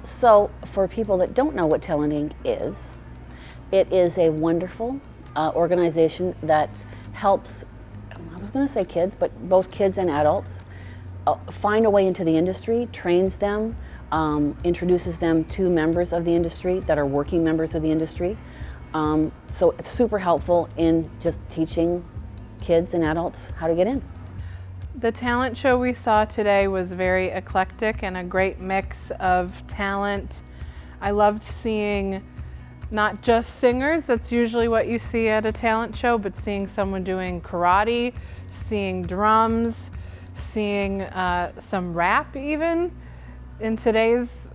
So for people that don't know what Talent Inc. is, it is a wonderful organization that helps, I was going to say kids, but both kids and adults, find a way into the industry, trains them, introduces them to members of the industry that are working members of the industry. So it's super helpful in just teaching kids and adults how to get in. The talent show we saw today was very eclectic and a great mix of talent. I loved seeing not just singers, that's usually what you see at a talent show, but seeing someone doing karate, seeing drums, seeing some rap even. In today's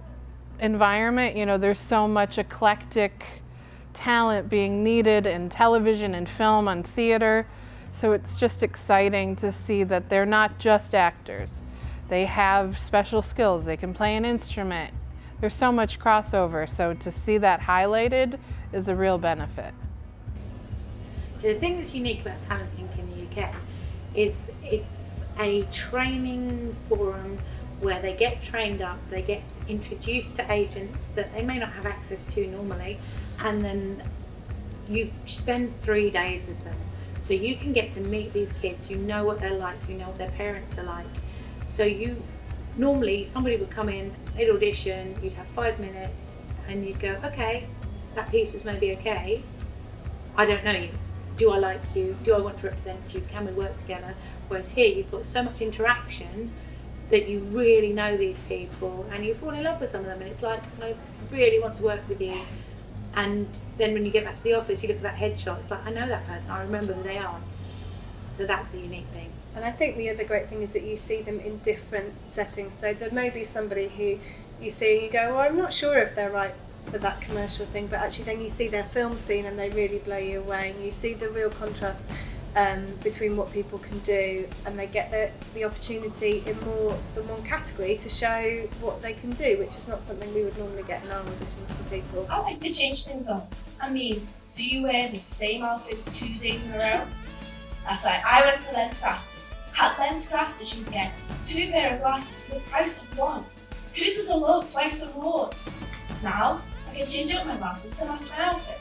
environment, you know, there's so much eclectic talent being needed in television and film and theater. So it's just exciting to see that they're not just actors. They have special skills, they can play an instrument. There's so much crossover, so to see that highlighted is a real benefit. The thing that's unique about Talent Inc. in the UK is it's a training forum where they get trained up, they get introduced to agents that they may not have access to normally, and then you spend 3 days with them. So you can get to meet these kids, you know what they're like, you know what their parents are like. So normally somebody would come in, they'd audition, you'd have 5 minutes, and you'd go, okay, that piece was maybe okay. I don't know you. Do I like you? Do I want to represent you? Can we work together? Whereas here you've got so much interaction that you really know these people and you fall in love with some of them, and it's like, I really want to work with you. And then when you get back to the office, you look at that headshot, it's like, I know that person, I remember who they are. So that's the unique thing. And I think the other great thing is that you see them in different settings. So there may be somebody who you see and you go, well, I'm not sure if they're right for that commercial thing, but actually then you see their film scene and they really blow you away, and you see the real contrast between what people can do, and they get the opportunity in more than one category to show what they can do, which is not something we would normally get in our auditions for people. I like to change things up. I mean, do you wear the same outfit 2 days in a row? That's right, I went to LensCrafters. At LensCrafters you get 2 pair of glasses for the price of 1. Who does a look twice the reward? Now, I can change up my glasses to match my outfit,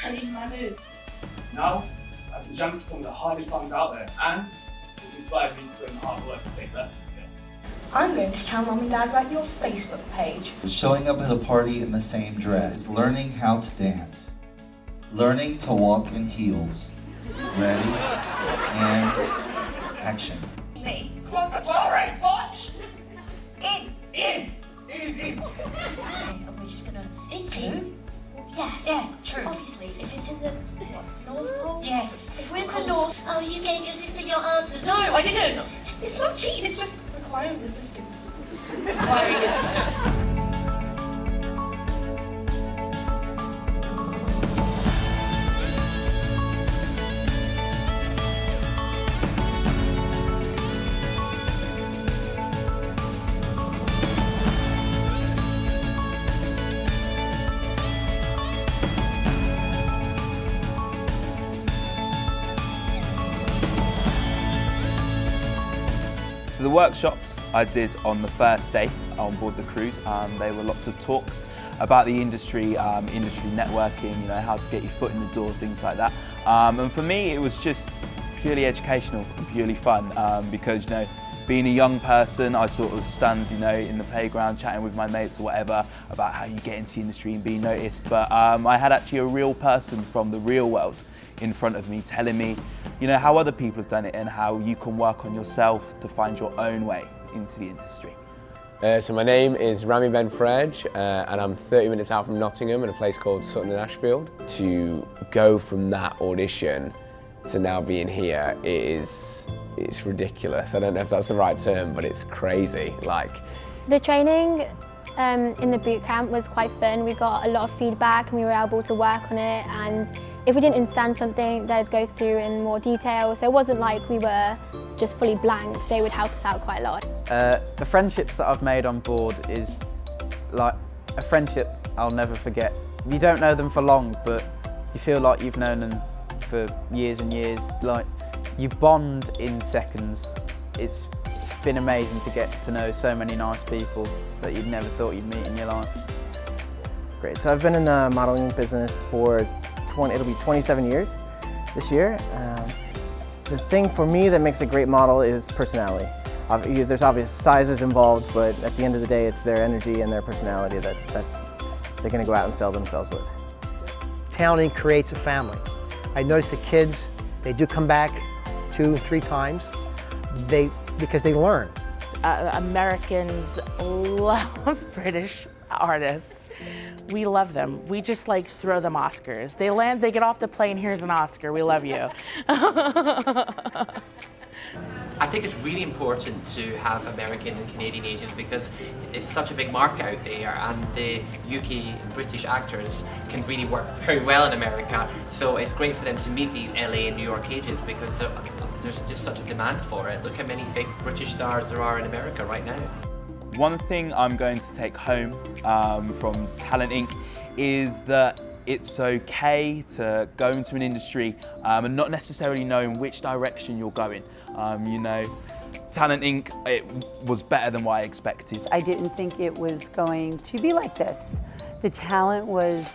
and even my moods. Now, I can jump to some of the hardest songs out there, and it's inspired me to put in the hard work and take lessons again. I'm going to tell Mum and Dad about your Facebook page. Showing up at a party in the same dress, learning how to dance, learning to walk in heels. Ready, and action. Me? Come on, that's alright, watch! In! Okay, and we're just gonna... Is it? Yes. Yeah, true. Obviously, if it's in the North Pole? Yes. If we're in the North... Oh, you gave your sister your answers. No, I didn't. It's not cheating, it's just requiring assistance. Requiring assistance. So the workshops I did on the first day on board the cruise, there were lots of talks about the industry, industry networking, you know, how to get your foot in the door, things like that. And for me, it was just purely educational and purely fun because, you know, being a young person, I sort of stand, you know, in the playground chatting with my mates or whatever about how you get into the industry and be noticed. But I had actually a real person from the real world in front of me telling me, you know, how other people have done it and how you can work on yourself to find your own way into the industry. So my name is Rami Ben Frej, and I'm 30 minutes out from Nottingham in a place called Sutton in Ashfield. To go from that audition to now being here, it's ridiculous. I don't know if that's the right term, but it's crazy. The training in the boot camp was quite fun. We got a lot of feedback and we were able to work on it, and if we didn't understand something, they'd go through in more detail, so it wasn't like we were just fully blank. They would help us out quite a lot. The friendships that I've made on board is like a friendship I'll never forget. You don't know them for long, but you feel like you've known them for years and years. Like, you bond in seconds. It's been amazing to get to know so many nice people that you'd never thought you'd meet in your life. Great. So I've been in the modeling business for it'll be 27 years this year. The thing for me that makes a great model is personality. There's obvious sizes involved, but at the end of the day, it's their energy and their personality that they're going to go out and sell themselves with. Talent creates a family. I noticed the kids, they do come back 2, 3 times because they learn. Americans love British artists. We love them. We just like throw them Oscars. They land, they get off the plane, here's an Oscar, we love you. I think it's really important to have American and Canadian agents because it's such a big market out there, and the UK and British actors can really work very well in America. So it's great for them to meet these LA and New York agents because there's just such a demand for it. Look how many big British stars there are in America right now. One thing I'm going to take home from Talent Inc. is that it's okay to go into an industry and not necessarily knowing which direction you're going. You know, Talent Inc., it was better than what I expected. I didn't think it was going to be like this. The talent was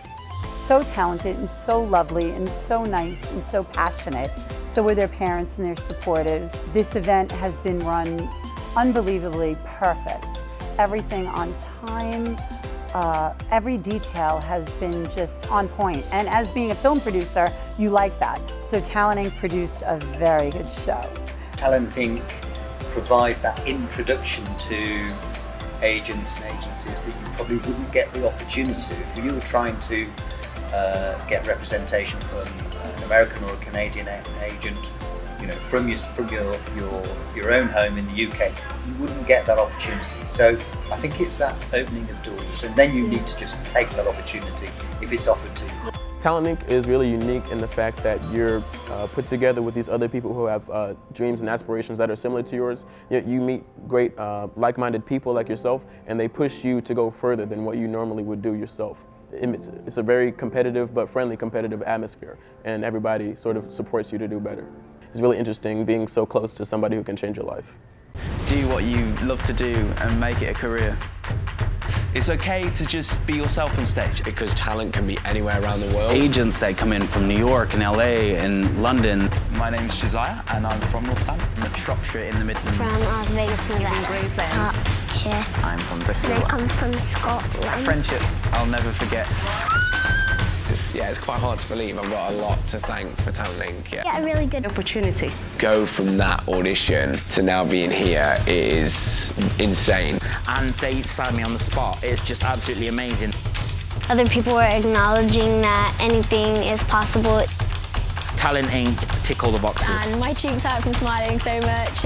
so talented and so lovely and so nice and so passionate. So were their parents and their supporters. This event has been run unbelievably perfect. Everything on time, every detail has been just on point. And as being a film producer, you like that. So Talent Inc. produced a very good show. Talent Inc. provides that introduction to agents and agencies that you probably wouldn't get the opportunity to. If you were trying to get representation from an American or a Canadian agent, you know, from your own home in the UK, you wouldn't get that opportunity. So I think it's that opening of doors, and then you need to just take that opportunity if it's offered to you. Talent Inc. is really unique in the fact that you're put together with these other people who have dreams and aspirations that are similar to yours. You meet great like-minded people like yourself, and they push you to go further than what you normally would do yourself. It's a very competitive but friendly competitive atmosphere, and everybody sort of supports you to do better. It's really interesting being so close to somebody who can change your life. Do what you love to do and make it a career. It's okay to just be yourself on stage. Because talent can be anywhere around the world. Agents that come in from New York and LA and London. My name is Josiah and I'm from Northampton. I'm a Shropshire in the Midlands. From Las Vegas, Nevada. I'm from Bristol. They come from Scotland. A friendship I'll never forget. It's quite hard to believe. I've got a lot to thank for Talent Inc. Yeah, a really good opportunity. Go from that audition to now being here is insane. And they signed me on the spot. It's just absolutely amazing. Other people were acknowledging that anything is possible. Talent Inc. tick all the boxes. And my cheeks hurt from smiling so much.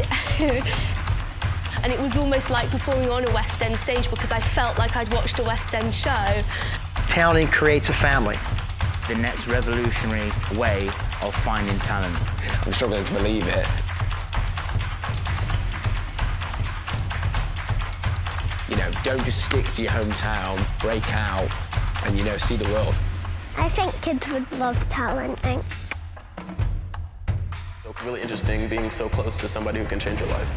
And it was almost like performing on a West End stage because I felt like I'd watched a West End show. Talent Inc. creates a family. The next revolutionary way of finding talent. I'm struggling to believe it. You know, don't just stick to your hometown, break out, and, you know, see the world. I think kids would love Talent Inc. It's really interesting being so close to somebody who can change your life.